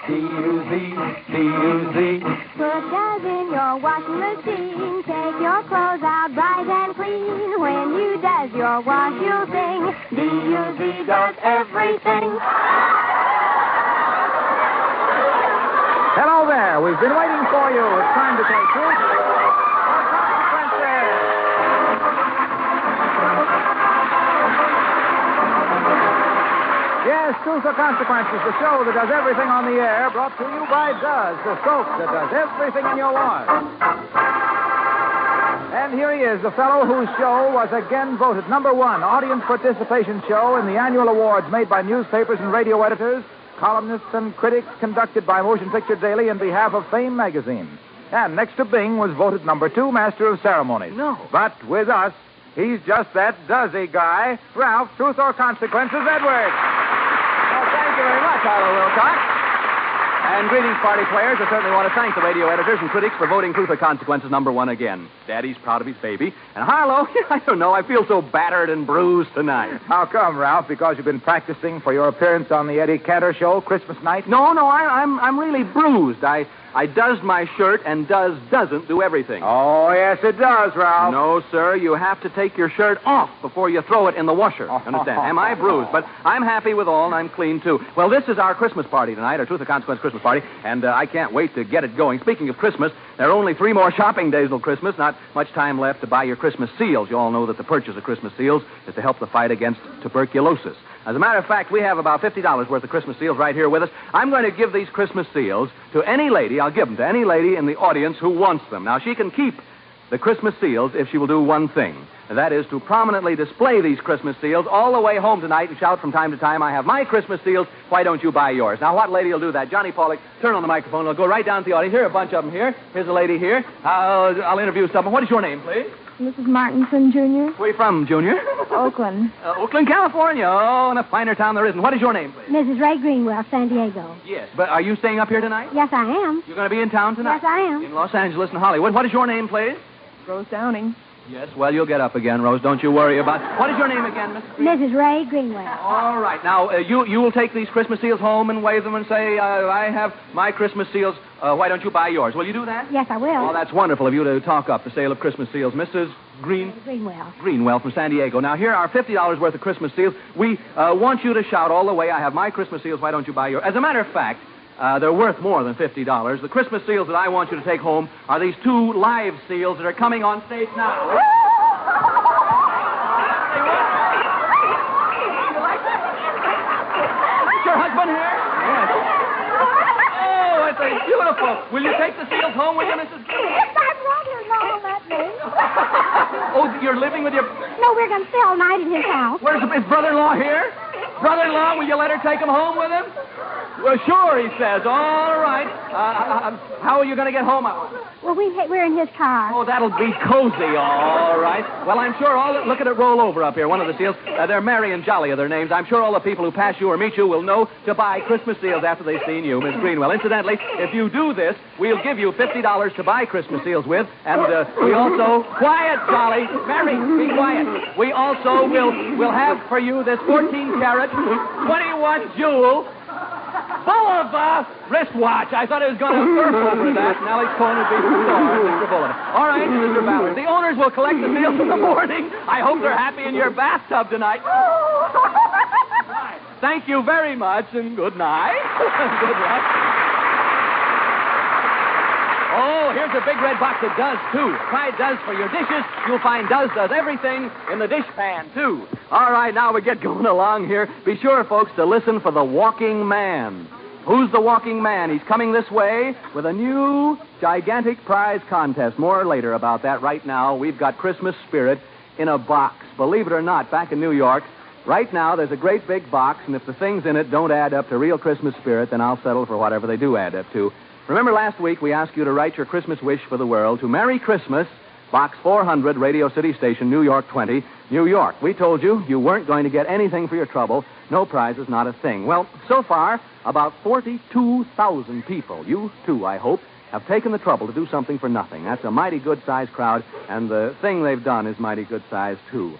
D-U-Z, D-U-Z. Put does in your washing machine. Take your clothes out bright and clean. When you does your wash, you'll sing. D-U-Z does everything. Hello there. We've been waiting for you. It's time to play Truth or Consequences. Yes, Truth or Consequences, the show that does everything on the air, brought to you by Duz, the soap that does everything in your wash. And here he is, the fellow whose show was again voted #1 audience participation show in the annual awards made by newspapers and radio editors, columnists and critics, conducted by Motion Picture Daily in behalf of Fame magazine. And next to Bing was voted #2 Master of Ceremonies. No. But with us, he's just that Duzzy guy, Ralph Truth or Consequences Edwards. Well, thank you very much, Harlow Wilcox. And greetings, party players. I certainly want to thank the radio editors and critics for voting Truth or Consequences #1 again. Daddy's proud of his baby. And Harlow, I don't know, I feel so battered and bruised tonight. How come, Ralph? Because you've been practicing for your appearance on the Eddie Cantor show Christmas night? No, I'm really bruised. I does my shirt, and doesn't do everything. Oh, yes, it does, Ralph. No, sir, you have to take your shirt off before you throw it in the washer. Understand? Am I bruised? But I'm happy with all, and I'm clean, too. Well, this is our Christmas party tonight, our Truth or Consequence Christmas party, and I can't wait to get it going. Speaking of Christmas, there are only 3 more shopping days till Christmas. Not much time left to buy your Christmas seals. You all know that the purchase of Christmas seals is to help the fight against tuberculosis. As a matter of fact, we have about $50 worth of Christmas seals right here with us. I'm going to give these Christmas seals to any lady. I'll give them to any lady in the audience who wants them. Now, she can keep the Christmas seals if she will do one thing. And that is to prominently display these Christmas seals all the way home tonight and shout from time to time, I have my Christmas seals, why don't you buy yours? Now, what lady will do that? Johnny Pollock, turn on the microphone. I'll go right down to the audience. Here are a bunch of them here. Here's a lady here. I'll interview someone. What is your name, please? Mrs. Martinson, Jr. Where are you from, Junior? Oakland. Oakland, California. Oh, in a finer town there isn't. What is your name, please? Mrs. Ray Greenwell, San Diego. Yes, but are you staying up here tonight? Yes, I am. You're going to be in town tonight? Yes, I am. In Los Angeles and Hollywood. What is your name, please? Rose Downing. Yes, well, you'll get up again, Rose. Don't you worry about it. What is your name again, Mrs. Green? Mrs. Ray Greenwell. All right. Now, you will take these Christmas seals home and wave them and say, I have my Christmas seals. Why don't you buy yours? Will you do that? Yes, I will. Oh, that's wonderful of you to talk up the sale of Christmas seals. Mrs. Greenwell. Greenwell from San Diego. Now, here are $50 worth of Christmas seals. We want you to shout all the way, I have my Christmas seals. Why don't you buy yours? As a matter of fact, they're worth more than $50. The Christmas seals that I want you to take home are these 2 live seals that are coming on stage now. Is your husband here? Yes. Oh, it's beautiful. Will you take the seals home with you, Mrs. Yes, I'm rather long that day. Oh, you're living with your... No, we're going to stay all night at his house. Where's his brother-in-law here? Brother-in-law, will you let her take him home with him? Well, sure, he says. All right. How are you going to get home? Well, we're in his car. Oh, that'll be cozy. All right. Well, I'm sure look at it roll over up here, one of the seals. They're Merry and Jolly are their names. I'm sure all the people who pass you or meet you will know to buy Christmas seals after they've seen you, Miss Greenwell. Incidentally, if you do this, we'll give you $50 to buy Christmas seals with, and we also... Quiet, Jolly. Merry, be quiet. We also will have for you this 14-carat, 21-jewel... full of wristwatch. I thought it was going to surf over that. Now it's going to be Mr. Bullet. All right, Mr. Ballard. The owners will collect the seals in the morning. I hope they're happy in your bathtub tonight. Thank you very much, and good night. Good luck. Oh, here's a big red box that does, too. Try Does for your dishes. You'll find Does everything in the dishpan, too. All right, now we get going along here. Be sure, folks, to listen for the Walking Man. Who's the Walking Man? He's coming this way with a new gigantic prize contest. More later about that. Right now, we've got Christmas spirit in a box. Believe it or not, back in New York, right now there's a great big box, and if the things in it don't add up to real Christmas spirit, then I'll settle for whatever they do add up to. Remember last week we asked you to write your Christmas wish for the world to Merry Christmas, Box 400, Radio City Station, New York 20, New York. We told you you weren't going to get anything for your trouble. No prizes, not a thing. Well, so far, about 42,000 people, you too, I hope, have taken the trouble to do something for nothing. That's a mighty good-sized crowd, and the thing they've done is mighty good-sized, too.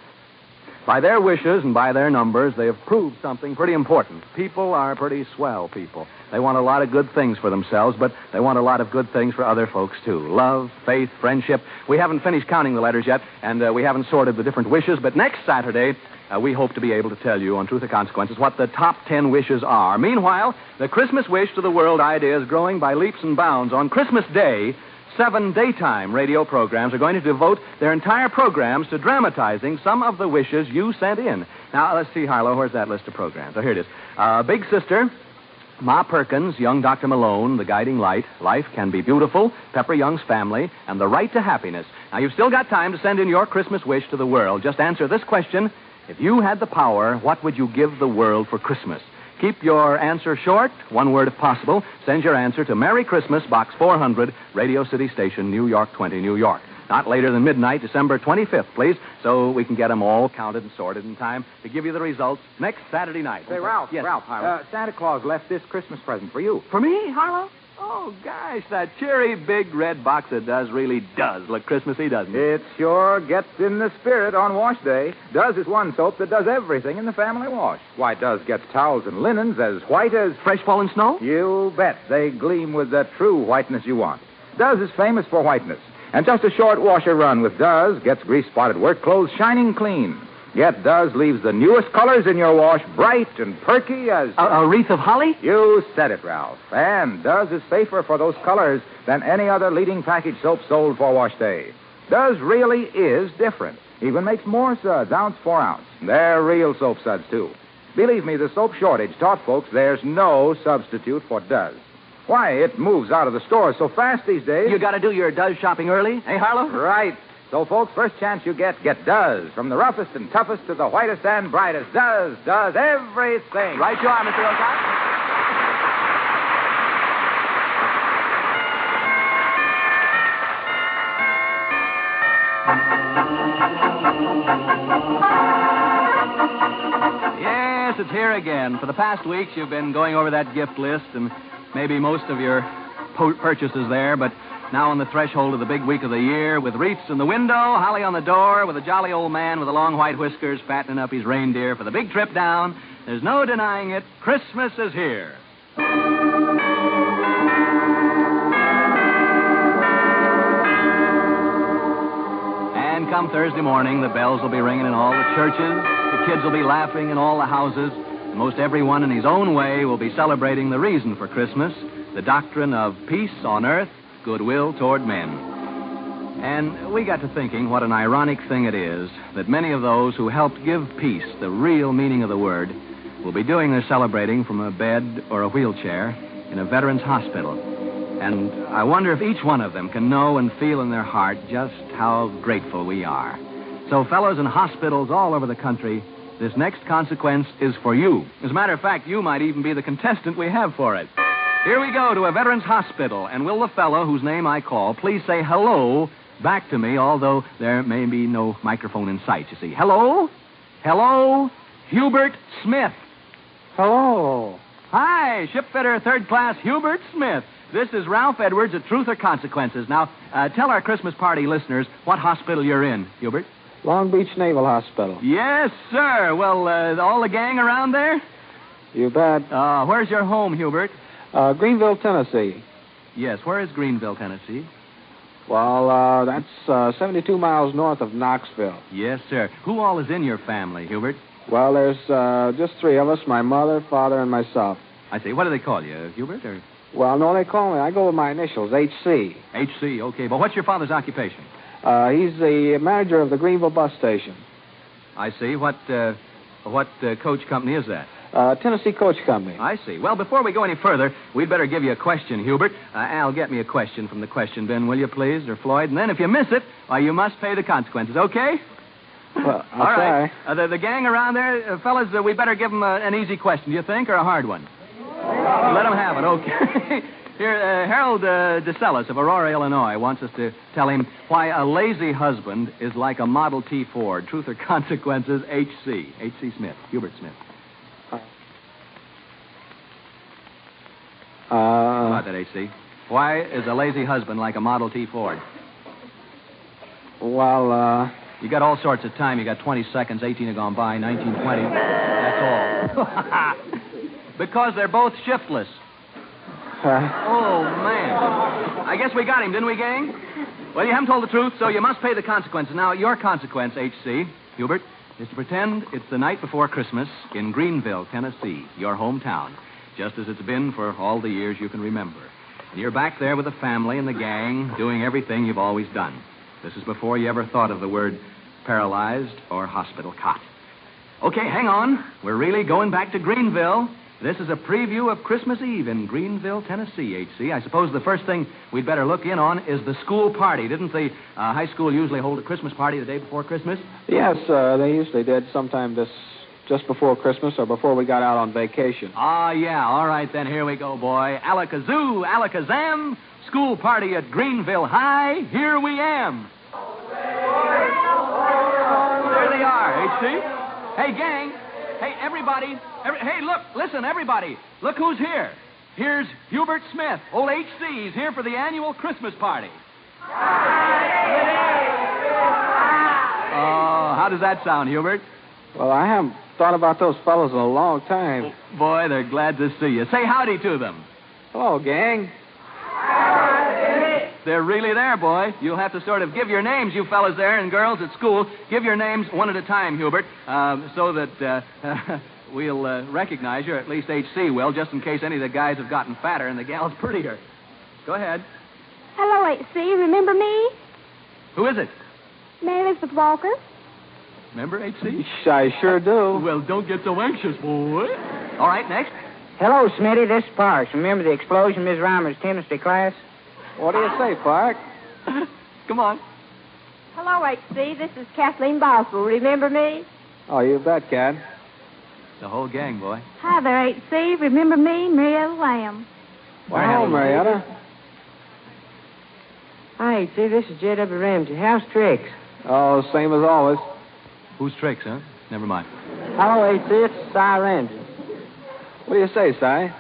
By their wishes and by their numbers, they have proved something pretty important. People are pretty swell people. They want a lot of good things for themselves, but they want a lot of good things for other folks, too. Love, faith, friendship. We haven't finished counting the letters yet, and we haven't sorted the different wishes, but next Saturday, we hope to be able to tell you on Truth or Consequences what the top 10 wishes are. Meanwhile, the Christmas wish to the world idea is growing by leaps and bounds. On Christmas Day, 7 daytime radio programs are going to devote their entire programs to dramatizing some of the wishes you sent in. Now, let's see, Harlow, where's that list of programs? Oh, here it is. Big Sister, Ma Perkins, Young Dr. Malone, The Guiding Light, Life Can Be Beautiful, Pepper Young's Family, and The Right to Happiness. Now, you've still got time to send in your Christmas wish to the world. Just answer this question. If you had the power, what would you give the world for Christmas? Keep your answer short, one word if possible. Send your answer to Merry Christmas, Box 400, Radio City Station, New York 20, New York. Not later than midnight, December 25th, please, so we can get them all counted and sorted in time to give you the results next Saturday night. Say, Ralph, Yes, Ralph, Harlow. Santa Claus left this Christmas present for you. For me, Harlow? Oh, gosh, that cheery big red box of Does really does look Christmassy, doesn't it? It sure gets in the spirit on wash day. Does is one soap that does everything in the family wash. Why, Does gets towels and linens as white as... Fresh fallen snow? You bet. They gleam with the true whiteness you want. Does is famous for whiteness. And just a short washer run with Does gets grease-spotted work clothes shining clean. Yet Does leaves the newest colors in your wash bright and perky as... A wreath of holly? You said it, Ralph. And Does is safer for those colors than any other leading package soap sold for wash day. Does really is different. Even makes more suds, ounce for ounce. They're real soap suds, too. Believe me, the soap shortage taught folks there's no substitute for Does. Why, it moves out of the stores so fast these days. You got to do your Does shopping early, eh, Harlow? Right. So, folks, first chance you get Does. From the roughest and toughest to the whitest and brightest. Does everything. Right you are, Mr. Wilcox. Yes, it's here again. For the past weeks, you've been going over that gift list and maybe most of your purchases there, but now on the threshold of the big week of the year, with wreaths in the window, holly on the door, with a jolly old man with the long white whiskers fattening up his reindeer for the big trip down, there's no denying it, Christmas is here. And come Thursday morning, the bells will be ringing in all the churches, the kids will be laughing in all the houses, and most everyone in his own way will be celebrating the reason for Christmas, the doctrine of peace on earth, goodwill toward men. And we got to thinking what an ironic thing it is that many of those who helped give peace the real meaning of the word will be doing their celebrating from a bed or a wheelchair in a veterans hospital. And I wonder if each one of them can know and feel in their heart just how grateful we are. So, fellows in hospitals all over the country, this next consequence is for you. As a matter of fact, you might even be the contestant we have for it. Here we go to a veterans hospital, and will the fellow whose name I call please say hello back to me, although there may be no microphone in sight, you see. Hello? Hello? Hubert Smith. Hello. Hi, shipfitter third class Hubert Smith. This is Ralph Edwards at Truth or Consequences. Now, tell our Christmas party listeners what hospital you're in, Hubert. Long Beach Naval Hospital. Yes, sir. Well, all the gang around there? You bet. Where's your home, Hubert? Greenville, Tennessee. Yes, where is Greenville, Tennessee? Well, that's 72 miles north of Knoxville. Yes, sir. Who all is in your family, Hubert? Well, there's just 3 of us, my mother, father, and myself. I see. What do they call you, Hubert? Or... Well, no, they call me. I go with my initials, H.C. H.C., okay. But what's your father's occupation? He's the manager of the Greenville bus station. I see. What coach company is that? Tennessee Coach Company. I see. Well, before we go any further, we'd better give you a question, Hubert. Al, get me a question from the question bin, will you, please, or Floyd? And then if you miss it, why, you must pay the consequences, okay? Well, I'll all right. try. The gang around there, fellas, we better give them an easy question, do you think, or a hard one? Let them have it, okay. Here, Harold DeCellis of Aurora, Illinois, wants us to tell him why a lazy husband is like a Model T Ford. Truth or Consequences, H.C. H.C. Smith. Hubert Smith. How about that, H.C.? Why is a lazy husband like a Model T Ford? Well, You got all sorts of time. You got 20 seconds, 18 have gone by, 19, 20. That's all. Because they're both shiftless. Oh, man. I guess we got him, didn't we, gang? Well, you haven't told the truth, so you must pay the consequences. Now, your consequence, H.C., Hubert, is to pretend it's the night before Christmas in Greenville, Tennessee, your hometown, just as it's been for all the years you can remember. And you're back there with the family and the gang, doing everything you've always done. This is before you ever thought of the word paralyzed or hospital cot. Okay, hang on. We're really going back to Greenville. This is a preview of Christmas Eve in Greenville, Tennessee, H.C. I suppose the first thing we'd better look in on is the school party. Didn't the high school usually hold a Christmas party the day before Christmas? Yes, they usually did sometime just before Christmas or before we got out on vacation. Ah, yeah. All right, then. Here we go, boy. Alakazoo, alakazam. School party at Greenville High. Here we am. There they are, H.C. Hey, gang. Hey, everybody. Hey, look. Listen, everybody. Look who's here. Here's Hubert Smith. Old H.C. He's here for the annual Christmas party. Oh, how does that sound, Hubert? Well, I haven't thought about those fellows in a long time. Boy, they're glad to see you. Say howdy to them. Hello, gang. They're really there, boy. You'll have to sort of give your names, you fellas there and girls at school. Give your names one at a time, Hubert, so that we'll recognize you, or at least H.C. will, just in case any of the guys have gotten fatter and the gals prettier. Go ahead. Hello, H.C. Remember me? Who is it? Mary Elizabeth Walker. Remember, H.C.? I sure do. Well, don't get so anxious, boy. All right, next. Hello, Smitty. This is Parks. Remember the explosion in Miss Reimer's chemistry class? What do you say, Park? Come on. Hello, H.C. This is Kathleen Boswell. Remember me? Oh, you bet, Cat. The whole gang, boy. Hi there, H.C. Remember me? Marietta Lamb. Well, Marietta. Hi, H.C. This is J.W. Ramsey. How's tricks? Oh, same as always. Who's tricks, huh? Never mind. Hello, H.C. It's Cy Ramsey. What do you say, Si?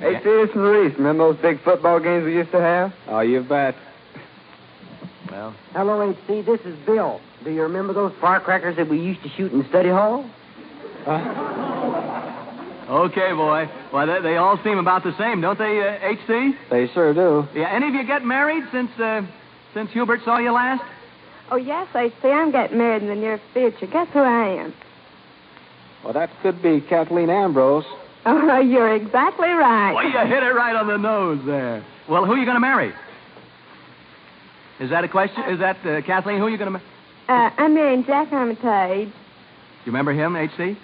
H.C. This is Maurice. Remember those big football games we used to have? Oh, you bet. Well. Hello, H.C. This is Bill. Do you remember those firecrackers that we used to shoot in the study hall? Okay, boy. Well, they all seem about the same, don't they, H.C.? They sure do. Yeah, any of you get married since Hubert saw you last? Oh, yes, H.C. I'm getting married in the near future. Guess who I am? Well, that could be Kathleen Ambrose. Oh, you're exactly right. Well, you hit it right on the nose there. Well, who are you going to marry? Is that a question? Is that, Kathleen, who are you going to marry? I'm marrying Jack Armitage. You remember him, H.C.?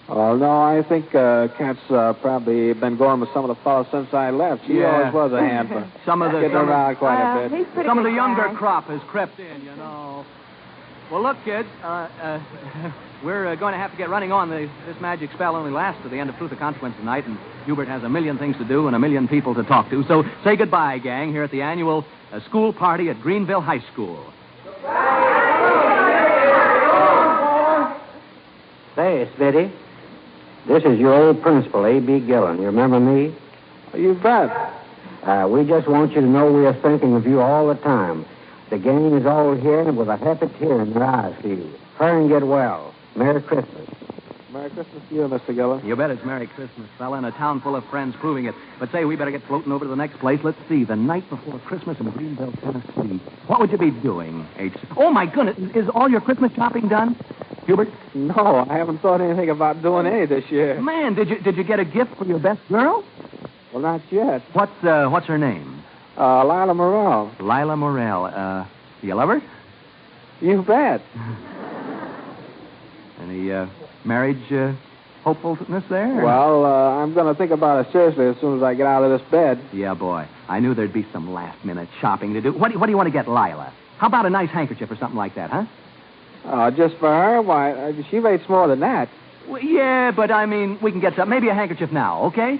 Oh, no, I think Kat's probably been going with some of the fellas since I left. She always was a handful. Getting around quite a bit. Some of the younger crop has crept in, you know. Well, look, kids, we're going to have to get running on. This magic spell only lasts to the end of Truth or Consequence tonight, and Hubert has a million things to do and a million people to talk to. So say goodbye, gang, here at the annual school party at Greenville High School. Say, Smitty, this is your old principal, A.B. Gillen. You remember me? Oh, you bet. We just want you to know we are thinking of you all the time. The gang is all here with a happy tear in their eyes for you. Hurry and get well. Merry Christmas. Merry Christmas to you, Mr. Gillen. You bet it's Merry Christmas, fella, and a town full of friends proving it. But say, we better get floating over to the next place. Let's see, the night before Christmas in Greenville, Tennessee. What would you be doing, H.C.? Oh, my goodness, is all your Christmas shopping done, Hubert? No, I haven't thought anything about doing any this year. Man, did you get a gift for your best girl? Well, not yet. What's her name? Lila Morrell. Lila Morrell. Do you love her? You bet. Any marriage hopefulness there? Well, I'm going to think about it seriously as soon as I get out of this bed. Yeah, boy. I knew there'd be some last-minute shopping to do. What do you want to get Lila? How about a nice handkerchief or something like that, huh? Just for her? Why, she rates more than that. Well, yeah, but I mean, we can get some. Maybe a handkerchief now, okay?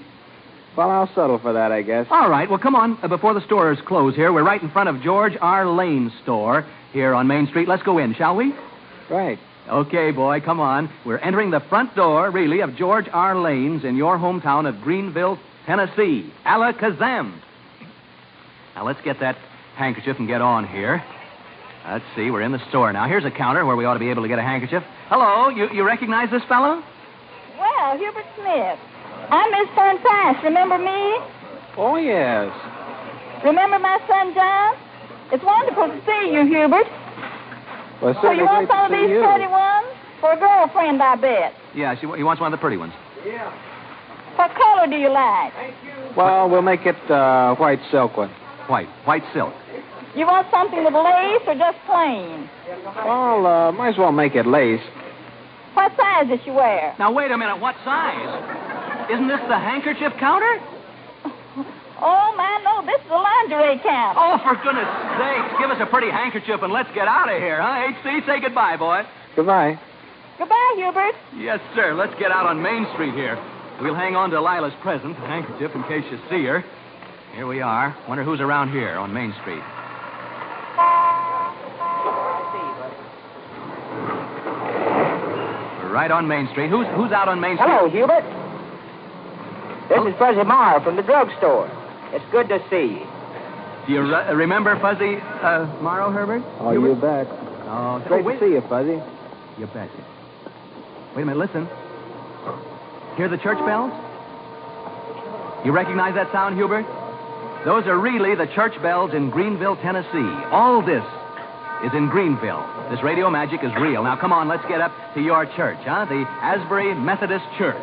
Well, I'll settle for that, I guess. All right. Well, come on. Before the stores close here, we're right in front of George R. Lane's store here on Main Street. Let's go in, shall we? Right. Okay, boy, come on. We're entering the front door, really, of George R. Lane's in your hometown of Greenville, Tennessee. Alakazam. Now, let's get that handkerchief and get on here. Let's see. We're in the store now. Here's a counter where we ought to be able to get a handkerchief. Hello. You recognize this fellow? Well, Hubert Smith. I'm Miss Fern Price. Remember me? Oh, yes. Remember my son, John? It's wonderful to see you, Hubert. Well, So you want some of these pretty ones? For a girlfriend, I bet. Yeah, he wants one of the pretty ones. Yeah. What color do you like? Thank you. Well, we'll make it white silk one. White silk. You want something with lace or just plain? Well, might as well make it lace. What size does she wear? Now, wait a minute. What size? Isn't this the handkerchief counter? Oh, man, no, this is a lingerie counter. Oh, for goodness sakes, give us a pretty handkerchief and let's get out of here, huh? H.C., say goodbye, boy. Goodbye. Goodbye, Hubert. Yes, sir. Let's get out on Main Street here. We'll hang on to Lila's present, a handkerchief, in case you see her. Here we are. Wonder who's around here on Main Street. We're right on Main Street. Who's out on Main Street? Hello, Hubert. This is Fuzzy Mar from the drugstore. It's good to see you. Do you remember Fuzzy Morrow, Herbert? Oh, Hubert? you bet. Oh, It's great to see you, Fuzzy. You bet. Wait a minute, listen. Hear the church bells? You recognize that sound, Hubert? Those are really the church bells in Greenville, Tennessee. All this is in Greenville. This radio magic is real. Now, come on, let's get up to your church, huh? The Asbury Methodist Church.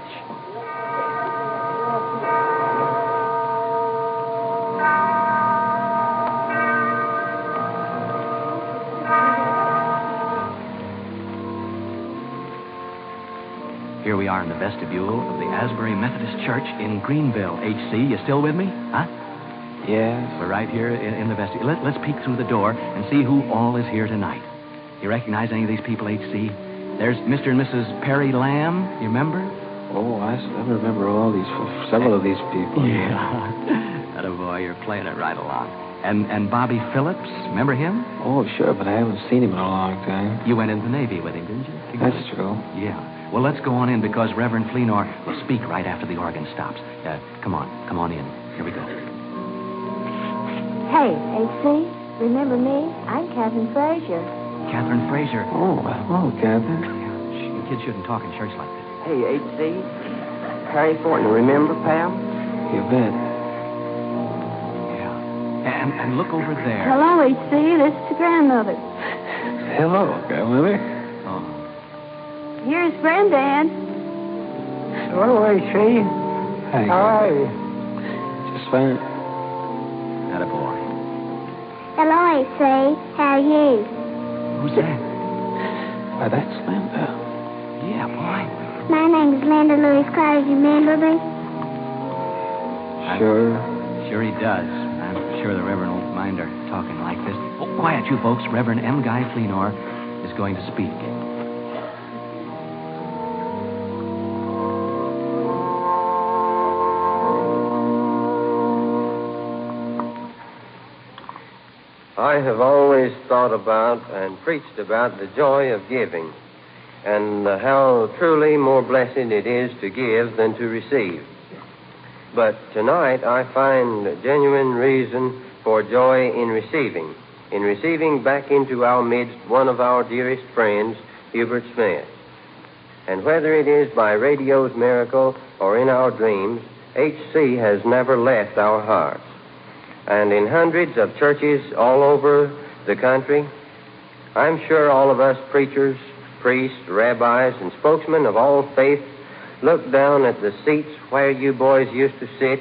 Here we are in the vestibule of the Asbury Methodist Church in Greenville. H.C., you still with me? Huh? Yes. We're right here in the vestibule. Let's peek through the door and see who all is here tonight. You recognize any of these people, H.C.? There's Mr. and Mrs. Perry Lamb. You remember? Oh, I remember several of these people. Yeah. Atta boy, you're playing it right along. And Bobby Phillips, remember him? Oh, sure, but I haven't seen him in a long time. You went in the Navy with him, didn't you? That's true. Yeah. Well, let's go on in because Reverend Fleenor will speak right after the organ stops. Come on in. Here we go. Hey, H.C., remember me? I'm Catherine Frazier. Catherine Frazier. Oh, hello, Catherine. Kids shouldn't talk in church like this. Hey, H.C. Harry Fortner, remember, pal? You bet. Yeah. And look over there. Hello, H.C., this is grandmother. Hello, grandmother. Oh. Here's Granddad. Hello, H.C. Hi. How are you? Just fine. Atta boy. Hello, H.C., how are you? Who's that? Why, that's Linda. Yeah, boy. My name is Linda Louise Carter. You remember me? Sure. Sure he does. I'm sure the Reverend won't mind her talking like this. Oh, quiet, you folks. Reverend M. Guy Fleenor is going to speak. I have always thought about and preached about the joy of giving and how truly more blessed it is to give than to receive. But tonight I find genuine reason for joy in receiving back into our midst one of our dearest friends, Hubert Smith. And whether it is by radio's miracle or in our dreams, H.C. has never left our hearts. And in hundreds of churches all over the country, I'm sure all of us preachers, priests, rabbis, and spokesmen of all faiths look down at the seats where you boys used to sit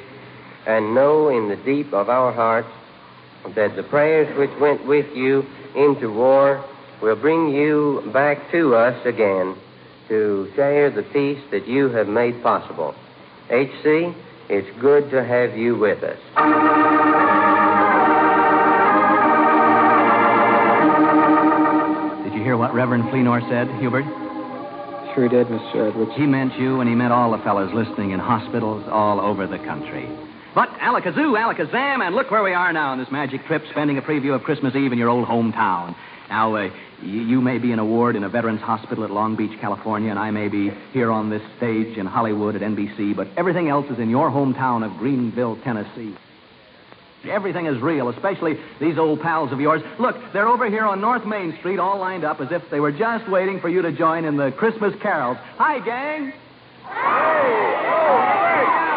and know in the deep of our hearts that the prayers which went with you into war will bring you back to us again to share the peace that you have made possible. H.C., it's good to have you with us. Did you hear what Reverend Fleenor said, Hubert? Sure did, Mr. Edwards. He meant you, and he meant all the fellas listening in hospitals all over the country. But alakazoo, alakazam, and look where we are now on this magic trip, spending a preview of Christmas Eve in your old hometown. Now, you may be in a ward in a veterans hospital at Long Beach, California, and I may be here on this stage in Hollywood at NBC, but everything else is in your hometown of Greenville, Tennessee. Everything is real, especially these old pals of yours. Look, they're over here on North Main Street all lined up as if they were just waiting for you to join in the Christmas carols. Hi, gang. Yeah,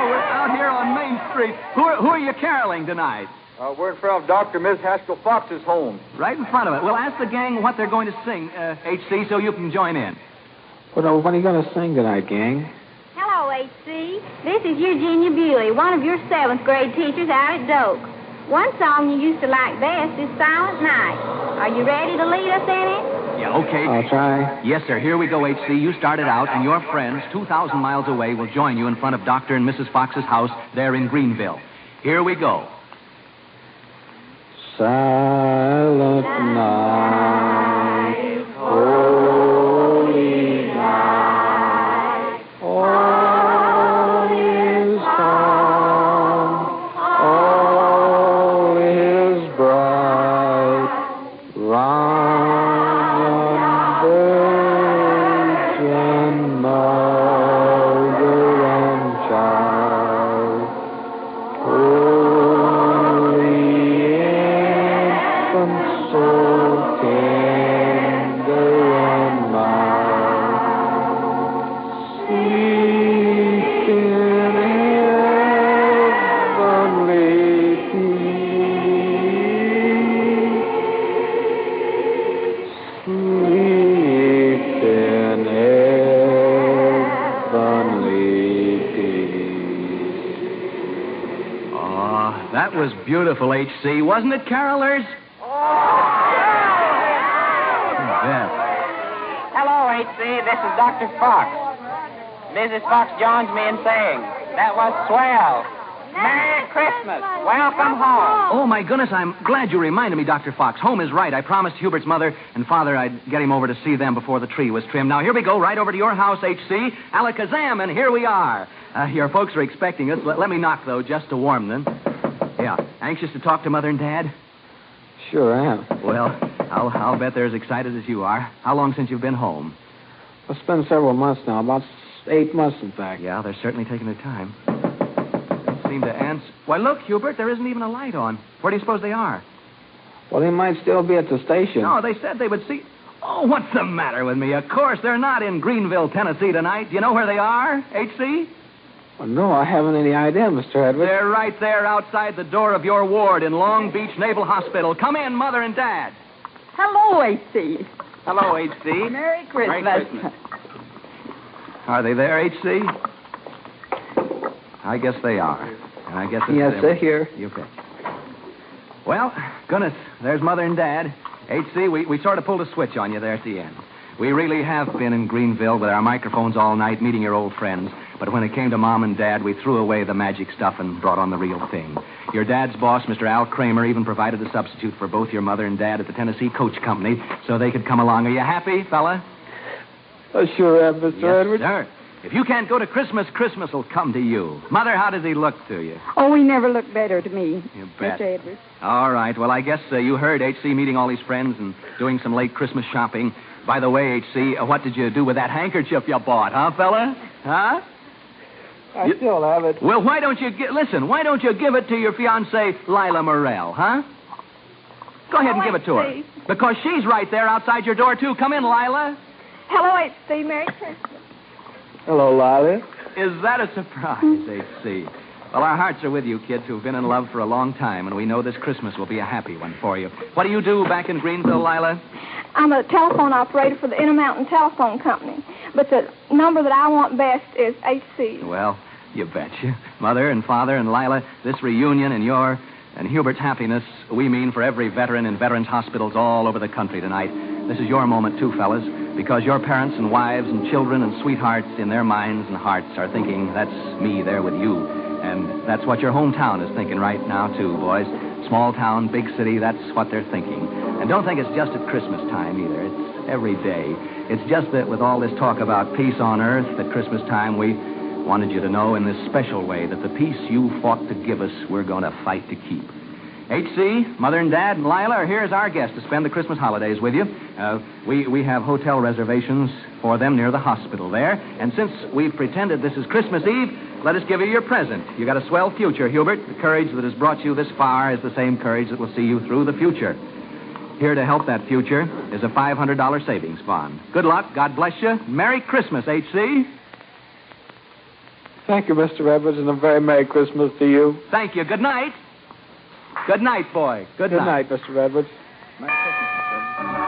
we're out here on Main Street. Who are you caroling tonight? We're in front of Dr. Miss Haskell Fox's home. Right in front of it. Well, ask the gang what they're going to sing, H.C., so you can join in. What are you going to sing tonight, gang? Hello, H.C. This is Eugenia Bewley, one of your 7th grade teachers out at Doak. One song you used to like best is Silent Night. Are you ready to lead us in it? Yeah, okay. I'll try. Yes, sir. Here we go, H.C. You started out, and your friends 2,000 miles away will join you in front of Dr. and Mrs. Fox's house there in Greenville. Here we go. Silent night, holy night, all is calm, all is bright, round virgin mother and child. So tender and mild, sleep in heavenly peace, sleep in heavenly peace. Oh, that was beautiful, H.C. Wasn't it, carolers? Hello, H.C. This is Dr. Fox. Mrs. Fox joins me in saying, that was swell. Merry Christmas. Welcome home. Oh, my goodness, I'm glad you reminded me, Dr. Fox. Home is right. I promised Hubert's mother and father I'd get him over to see them before the tree was trimmed. Now, here we go, right over to your house, H.C. Alakazam, and here we are. Your folks are expecting us. Let me knock, though, just to warm them. Yeah. Anxious to talk to Mother and Dad? Sure am. Well, I'll bet they're as excited as you are. How long since you've been home? It's been several months now, about 8 months, in fact. Yeah, they're certainly taking their time. They seem to answer. Why, look, Hubert, there isn't even a light on. Where do you suppose they are? Well, they might still be at the station. No, they said they would see. Oh, what's the matter with me? Of course, they're not in Greenville, Tennessee tonight. Do you know where they are, H.C.? Well, no, I haven't any idea, Mr. Edwards. They're right there outside the door of your ward in Long Beach Naval Hospital. Come in, Mother and Dad. Hello, H.C. Hello, H.C. Merry Christmas. Merry Christmas. Are they there, H.C.? I guess they are. And I guess it's yes, them. they're here. You bet. Well, goodness, there's Mother and Dad. H.C., we sort of pulled a switch on you there at the end. We really have been in Greenville with our microphones all night meeting your old friends. But when it came to Mom and Dad, we threw away the magic stuff and brought on the real thing. Your dad's boss, Mr. Al Kramer, even provided a substitute for both your mother and Dad at the Tennessee Coach Company so they could come along. Are you happy, fella? I sure am, Mr. Edwards. Yes, sir. If you can't go to Christmas, Christmas will come to you. Mother, how does he look to you? Oh, he never looked better to me, You bet. Mr. Edwards. All right. Well, I guess you heard H.C. meeting all his friends and doing some late Christmas shopping. By the way, H.C., what did you do with that handkerchief you bought, huh, fella? Huh? I still have it. Well, why don't you listen, why don't you give it to your fiancée, Lila Morrell, huh? Go ahead and give it to her. Because she's right there outside your door, too. Come in, Lila. Hello, H.C. Merry Christmas. Hello, Lila. Is that a surprise, H.C.? Well, our hearts are with you, kids who've been in love for a long time, and we know this Christmas will be a happy one for you. What do you do back in Greenville, Lila? I'm a telephone operator for the Intermountain Telephone Company, but the number that I want best is H.C. Well, you betcha. Mother and Father and Lila, this reunion and your and Hubert's happiness, we mean for every veteran in veterans' hospitals all over the country tonight. This is your moment, too, fellas, because your parents and wives and children and sweethearts in their minds and hearts are thinking, that's me there with you. And that's what your hometown is thinking right now, too, boys. Small town, big city, that's what they're thinking. And don't think it's just at Christmas time, either. It's every day. It's just that with all this talk about peace on earth at Christmas time, we wanted you to know in this special way that the peace you fought to give us, we're going to fight to keep. H.C., Mother and Dad, and Lila are here as our guests to spend the Christmas holidays with you. We have hotel reservations for them near the hospital there. And since we've pretended this is Christmas Eve, let us give you your present. You got a swell future, Hubert. The courage that has brought you this far is the same courage that will see you through the future. Here to help that future is a $500 savings bond. Good luck. God bless you. Merry Christmas, H.C. Thank you, Mr. Edwards, and a very Merry Christmas to you. Thank you. Good night. Good night, boy. Good night, Mr. Edwards. Merry Christmas, Mr. Edwards.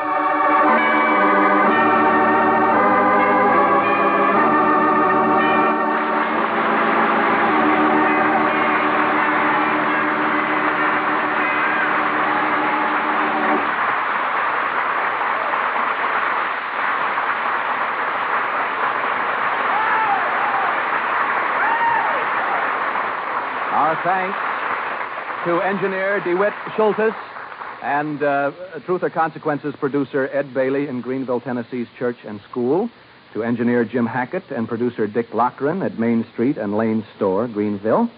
Our thanks to engineer DeWitt Schultes and Truth or Consequences producer Ed Bailey in Greenville, Tennessee's Church and School, to engineer Jim Hackett and producer Dick Lochran at Main Street and Lane Store, Greenville,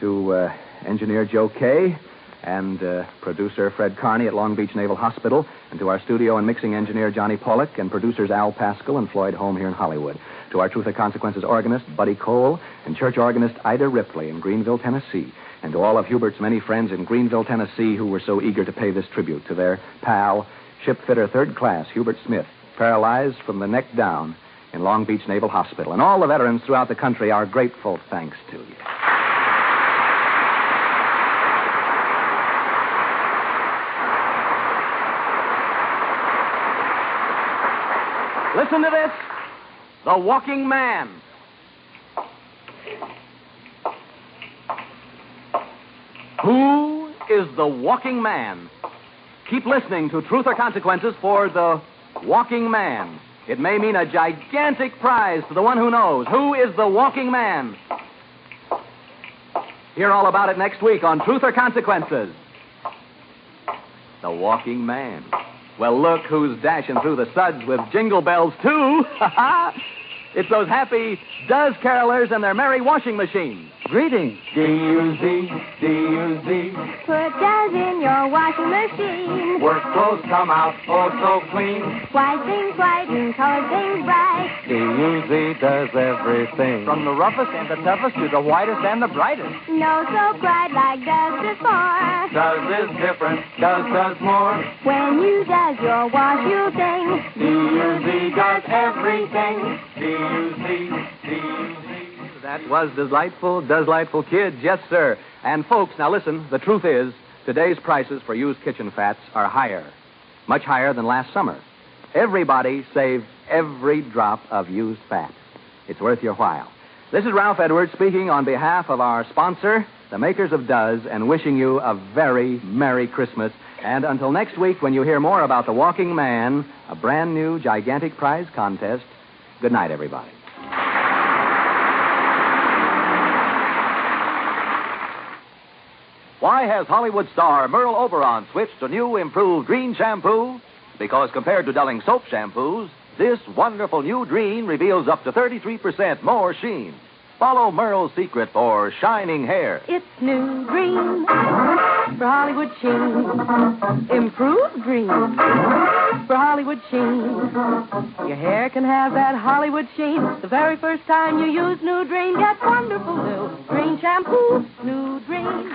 to engineer Joe Kay and producer Fred Carney at Long Beach Naval Hospital, and to our studio and mixing engineer Johnny Pollock and producers Al Pascal and Floyd Holm here in Hollywood, to our Truth or Consequences organist Buddy Cole and church organist Ida Ripley in Greenville, Tennessee, and to all of Hubert's many friends in Greenville, Tennessee who were so eager to pay this tribute to their pal, shipfitter third class Hubert Smith, paralyzed from the neck down in Long Beach Naval Hospital. And all the veterans throughout the country, our grateful thanks to you. Listen to this. The Walking Man. Who is the Walking Man? Keep listening to Truth or Consequences for the Walking Man. It may mean a gigantic prize to the one who knows. Who is the Walking Man? Hear all about it next week on Truth or Consequences. The Walking Man. Well, look who's dashing through the suds with jingle bells, too. It's those happy Does carolers and their merry washing machines. Greetings. D-U-Z, D-U-Z. Put Does in your washing machine. Work clothes come out oh so clean. White things white and colored things bright. D-U-Z does everything. From the roughest and the toughest to the whitest and the brightest. No soap bright like Does before. Does is different, does more. When you Does your wash, you'll sing. D-U-Z does everything. D-U-Z, D-U-Z. That was delightful kids, yes, sir. And folks, now listen, the truth is, today's prices for used kitchen fats are higher, much higher than last summer. Everybody save every drop of used fat. It's worth your while. This is Ralph Edwards speaking on behalf of our sponsor, the makers of Does, and wishing you a very Merry Christmas. And until next week, when you hear more about the Walking Man, a brand new gigantic prize contest, good night, everybody. Why has Hollywood star Merle Oberon switched to new improved Drene shampoo? Because compared to Dulling soap shampoos, this wonderful new Drene reveals up to 33% more sheen. Follow Merle's secret for shining hair. It's new Drene for Hollywood sheen. Improved Drene for Hollywood sheen. Your hair can have that Hollywood sheen. The very first time you use new Drene, get wonderful new Drene shampoo. New Drene.